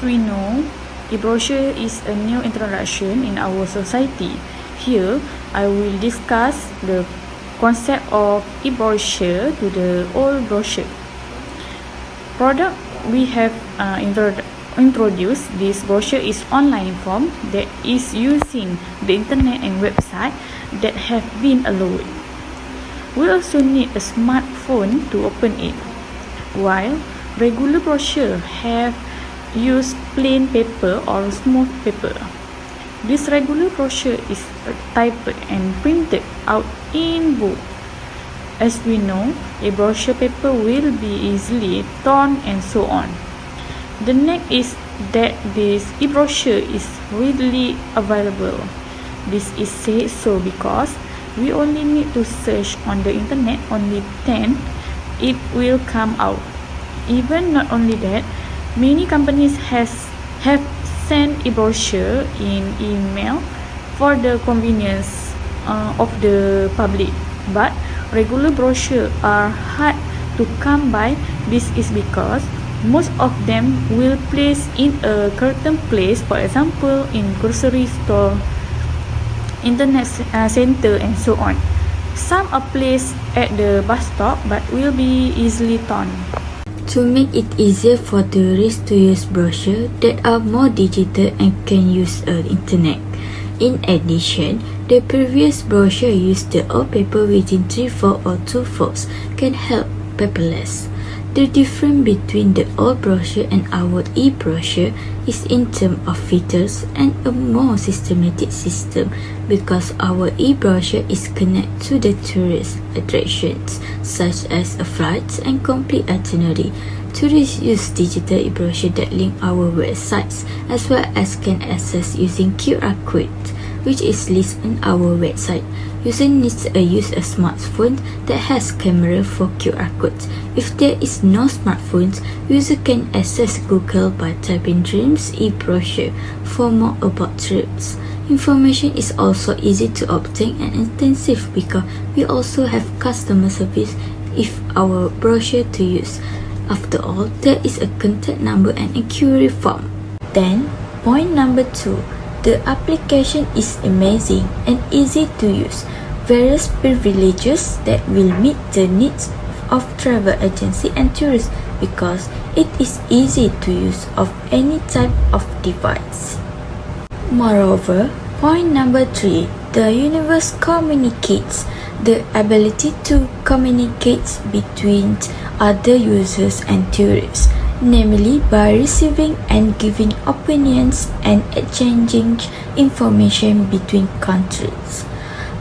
we know, e-brochure is a new introduction in our society. Here, I will discuss the concept of e-brochure to the old brochure. Product we have introduced this brochure is online form that is using the internet and website that have been allowed. We also need a smartphone to open it, while regular brochure have used plain paper or smooth paper. This regular brochure is typed and printed out in book. As we know, a brochure paper will be easily torn and so on. The next is that this e-brochure is readily available. This is said so because we only need to search on the internet only then it will come out. Even not only that, many companies have sent e-brochure in email for the convenience of the public. But regular brochures are hard to come by. This is because most of them will place in a certain place, for example in grocery store, internet center and so on. Some are placed at the bus stop but will be easily torn. To make it easier for tourists to use brochures that are more digital and can use the internet. In addition, the previous brochure used the old paper within 3 folds or 2 folds can help paperless. The difference between the old brochure and our e-brochure is in terms of features and a more systematic system because our e-brochure is connected to the tourist attractions such as flights and complete itinerary. Tourists use digital e-brochure that link our websites as well as can access using QR code, which is listed on our website. User needs to use a smartphone that has camera for QR codes. If there is no smartphones, user can access Google by typing Dreams e-brochure for more about trips. Information is also easy to obtain and intensive because we also have customer service if our brochure to use. After all, there is a contact number and a query form. Then, point number 2. The application is amazing and easy to use. Various privileges that will meet the needs of travel agency and tourists because it is easy to use of any type of device. Moreover, point number 3. The universe communicates. The ability to communicate between other users and tourists, namely by receiving and giving opinions and exchanging information between countries.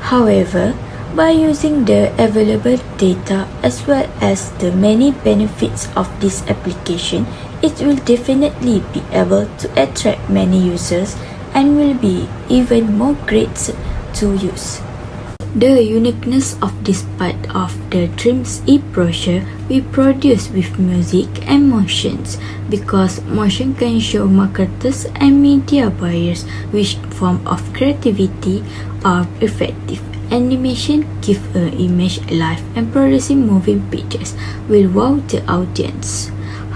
However, by using the available data as well as the many benefits of this application, it will definitely be able to attract many users and will be even more great to use. The uniqueness of this part of the Dreams e-brochure we produce with music and motions because motion can show marketers and media buyers which form of creativity are effective. Animation give an image life and producing moving pictures will wow the audience.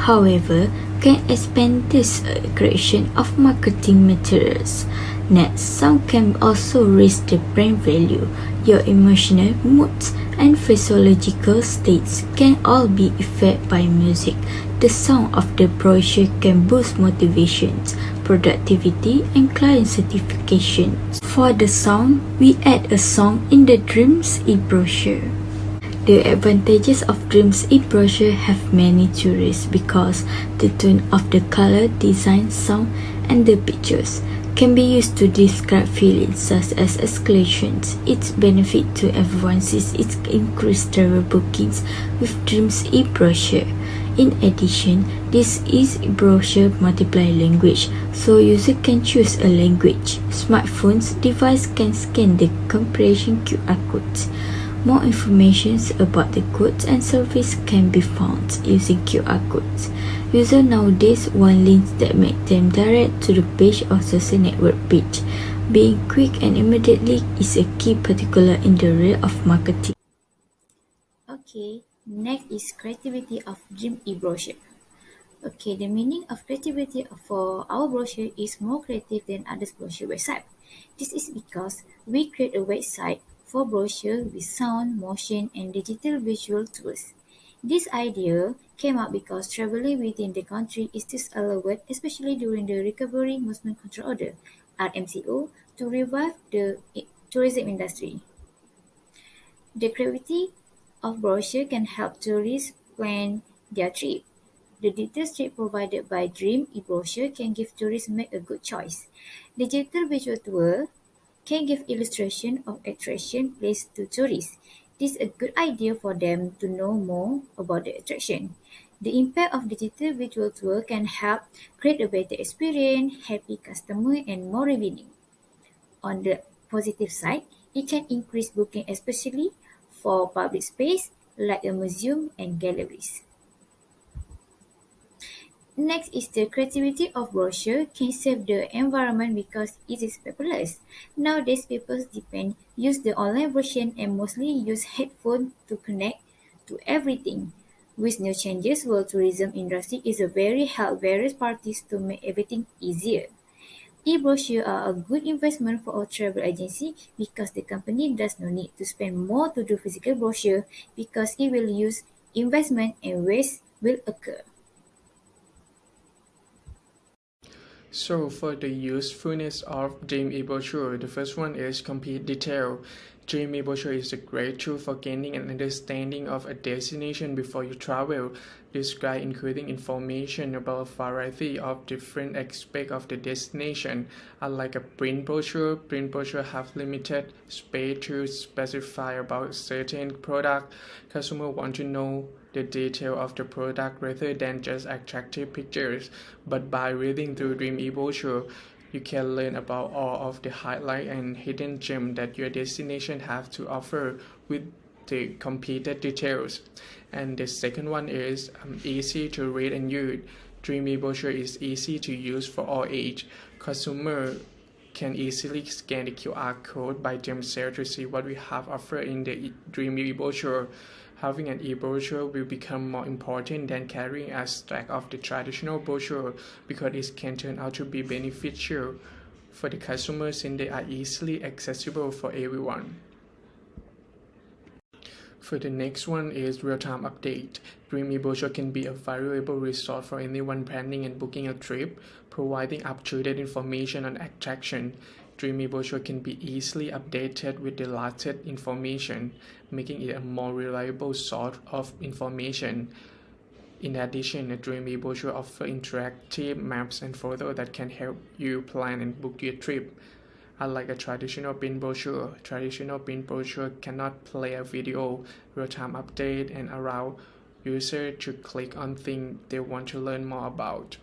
However, can expand this creation of marketing materials. Next, sound can also raise the brand value. Your emotional moods and physiological states can all be affected by music. The sound of the brochure can boost motivations, productivity, and client satisfaction. For the sound, we add a song in the Dreams e-brochure. The advantages of Dreams e-brochure have many theories because the tone of the color, design, sound, and the pictures can be used to describe feelings such as escalations. Its benefit to everyone is its increased travel bookings with Dreams e-brochure. In addition, this e-brochure multiply language, so user can choose a language. Smartphones device can scan the comprehension QR codes. More information about the goods and service can be found using QR codes. Users nowadays want links that make them direct to the page or social network page. Being quick and immediately is a key particular in the realm of marketing. Okay, next is creativity of Dream e-brochure. Okay, the meaning of creativity for our brochure is more creative than others brochure website. This is because we create a website for brochure with sound, motion, and digital visual tools. This idea came up because traveling within the country is still allowed, especially during the Recovery Movement Control Order (RMCO), to revive the tourism industry. The creativity of brochure can help tourists plan their trip. The detailed strip provided by Dream e-brochure can give tourists make a good choice. Digital visual tour can give illustration of attraction placed to tourists. This is a good idea for them to know more about the attraction. The impact of digital visual tour can help create a better experience, happy customer, and more revenue. On the positive side, it can increase booking especially for public space like a museum and galleries. Next is the creativity of brochure can save the environment because it is paperless. Nowadays people use the online version and mostly use headphone to connect to everything. With new changes, world tourism industry is a very help various parties to make everything easier. E-brochure are a good investment for a travel agency because the company does not need to spend more to do physical brochure because it will use investment and waste will occur. So for the usefulness of Dream e-brochure, the first one is complete detail. Dream e-brochure is a great tool for gaining an understanding of a destination before you travel. This guide including information about a variety of different aspects of the destination. Unlike a print brochure have limited space to specify about certain product. Customers want to know the detail of the product rather than just attractive pictures. But by reading through Dream e-brochure, you can learn about all of the highlight and hidden gems that your destination have to offer with the completed details. And the second one is easy to read and use. Dream e-brochure is easy to use for all age. Consumer can easily scan the QR code by themselves to see what we have offered in the Dream e-brochure. Having an e-brochure will become more important than carrying a stack of the traditional brochure because it can turn out to be beneficial for the customers since they are easily accessible for everyone. For the next one is real-time update. Dream e-brochure can be a valuable resource for anyone planning and booking a trip, providing up-to-date information on attraction. Dream e-brochure can be easily updated with the latest information, making it a more reliable source of information. In addition, a Dream e-brochure offers interactive maps and photos that can help you plan and book your trip. Unlike a traditional print brochure cannot play a video, real-time update, and allow users to click on things they want to learn more about.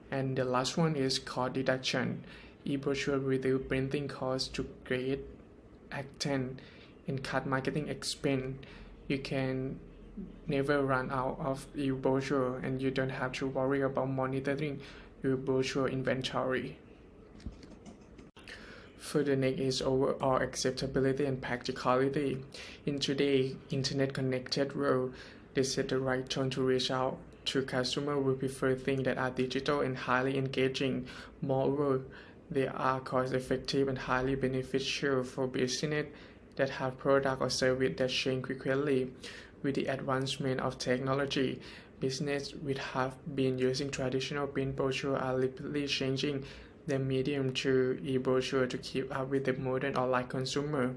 And the last one is cost deduction. E-brochure reduce printing costs to create content and cut marketing expense. You can never run out of e-brochure and you don't have to worry about monitoring your brochure inventory. For the next is overall acceptability and practicality. In today's internet-connected world, they set the right tone to reach out to customers who prefer things that are digital and highly engaging. Moreover, they are cost-effective and highly beneficial for business that have product or service that change quickly. With the advancement of technology, business which have been using traditional print brochure are rapidly changing the medium to e-brochure to keep up with the modern online consumer.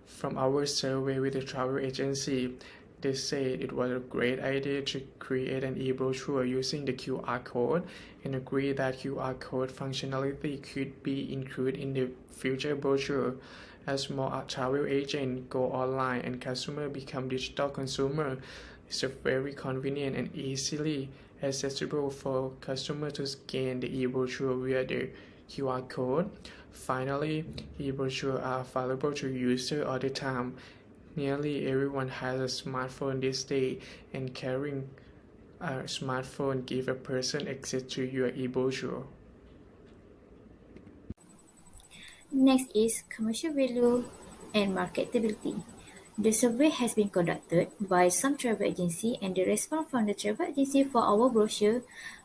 From our survey with the travel agency, they said it was a great idea to create an e-brochure using the QR code and agree that QR code functionality could be included in the future brochure. As more travel agents go online and customers become digital consumer, it's a very convenient and easily accessible for customers to scan the e-brochure via the QR code. Finally, e-brochures are available to users all the time. Nearly everyone has a smartphone these days, and carrying a smartphone gives a person access to your e-brochure. Next is commercial value and marketability. The survey has been conducted by some travel agency, and the response from the travel agency for our brochure,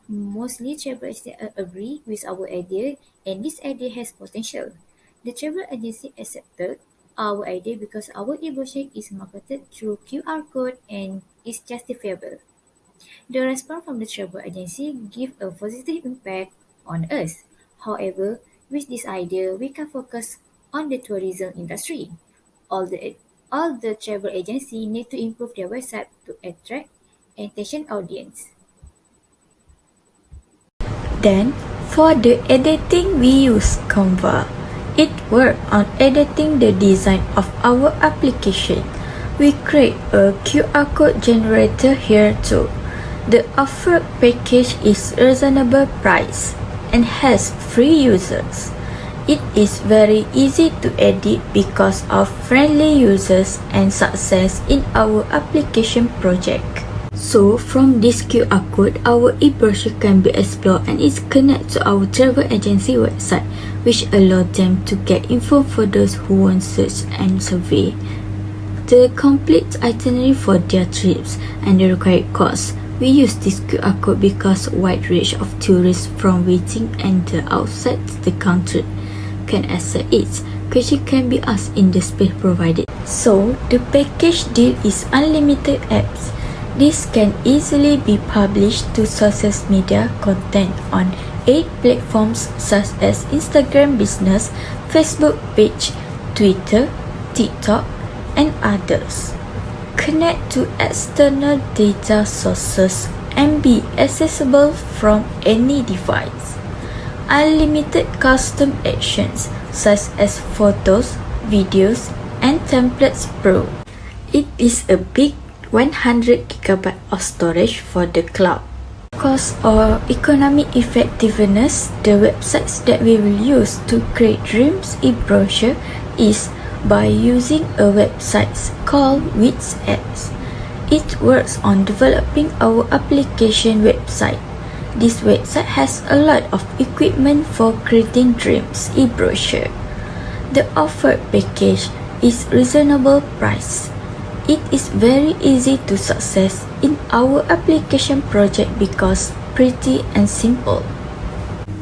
mostly travel agency agree with our idea, and this idea has potential. The travel agency accepted our idea because our e-brochure is marketed through QR code and is justifiable. The response from the travel agency give a positive impact on us. However, with this idea, we can focus on the tourism industry. All the all the travel agency need to improve their website to attract attention audience. Then, for the editing, we use Canva. It works on editing the design of our application. We create a QR code generator here too. The offered package is reasonable price and has free users. It is very easy to edit because of friendly users and success in our application project. So from this QR code, our e-brochure can be explored and is connected to our travel agency website, which allows them to get info for those who want search and survey. The complete itinerary for their trips and the required costs. We use this QR code because wide range of tourists from within and outside the country can access it. Question can be asked in the space provided. So, the package deal is unlimited apps. This can easily be published to social media content on 8 platforms such as Instagram Business, Facebook page, Twitter, TikTok, and others. Connect to external data sources and be accessible from any device. Unlimited custom actions such as photos, videos, and templates pro. It is a big 100 GB of storage for the cloud. Cost or economic effectiveness, the websites that we will use to create Dreams e-brochure is by using a website called Wits Apps. It works on developing our application website. This website has a lot of equipment for creating Dreams e-brochure. The offered package is reasonable price. It is very easy to success in our application project because pretty and simple.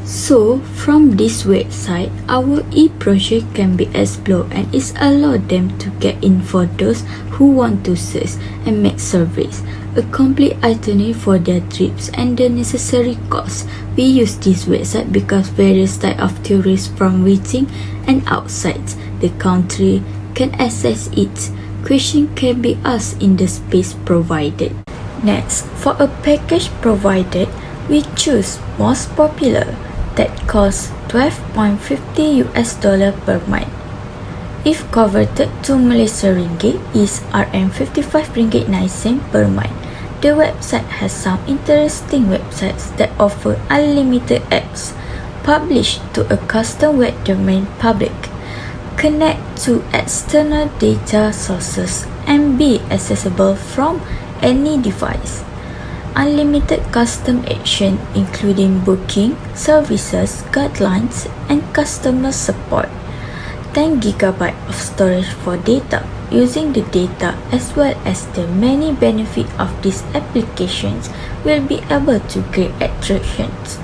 So, from this website, our e-brochure can be explored and it allows them to get in for those who want to search and make surveys, a complete itinerary for their trips and the necessary costs. We use this website because various types of tourists from within and outside the country can access it. Question can be asked in the space provided. Next, for a package provided, we choose most popular that costs $12.50 per month. If converted to Malaysia ringgit is RM55 ringgit 9 cent per month. The website has some interesting websites that offer unlimited apps published to a custom web domain public, connect to external data sources and be accessible from any device. Unlimited custom action including booking, services, guidelines, and customer support. 10 GB of storage for data. Using the data as well as the many benefits of these applications will be able to create attractions.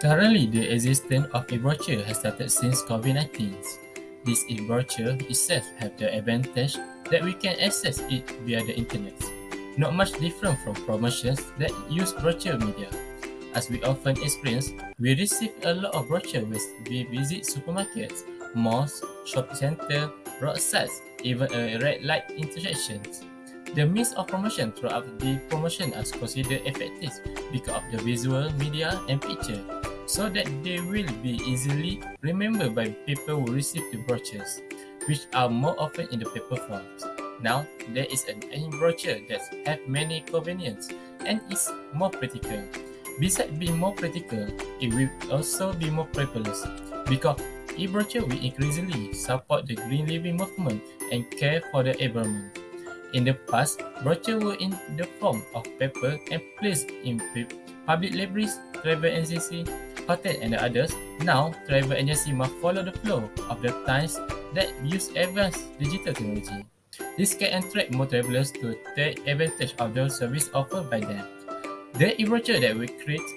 Currently, the existence of e-brochure has started since COVID-19. This e-brochure itself have the advantage that we can access it via the internet. Not much different from promotions that use brochure media. As we often experience, we receive a lot of brochures when we visit supermarkets, malls, shopping centers, roadsides, even a red light intersections. The means of promotion throughout the promotion are considered effective because of the visual, media, and picture, so that they will be easily remembered by people who receive the brochures, which are more often in the paper forms. Now, there is an e-brochure that has many convenience and is more practical. Besides being more practical, it will also be more paperless because e-brochure will increasingly support the green living movement and care for the environment. In the past, brochures were in the form of paper and placed in public libraries, travel agency, hotel and others. Now, travel agency must follow the flow of the times that use advanced digital technology. This can attract more travelers to take advantage of the service offered by them. The e-brochure that we create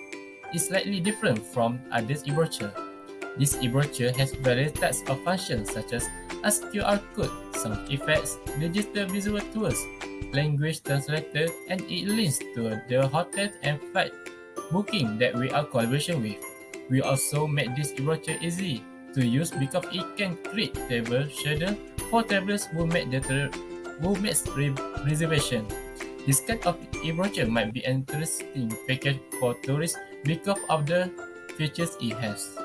is slightly different from others e-brochure. This e-brochure has various types of functions such as a QR code, sound effects, digital visual tools, language translator, and it links to the hotel and flight booking that we are collaboration with. We also made this e-brochure easy to use because it can create travel schedule for travelers who reservation. This kind of e-brochure might be an interesting package for tourists because of the features it has.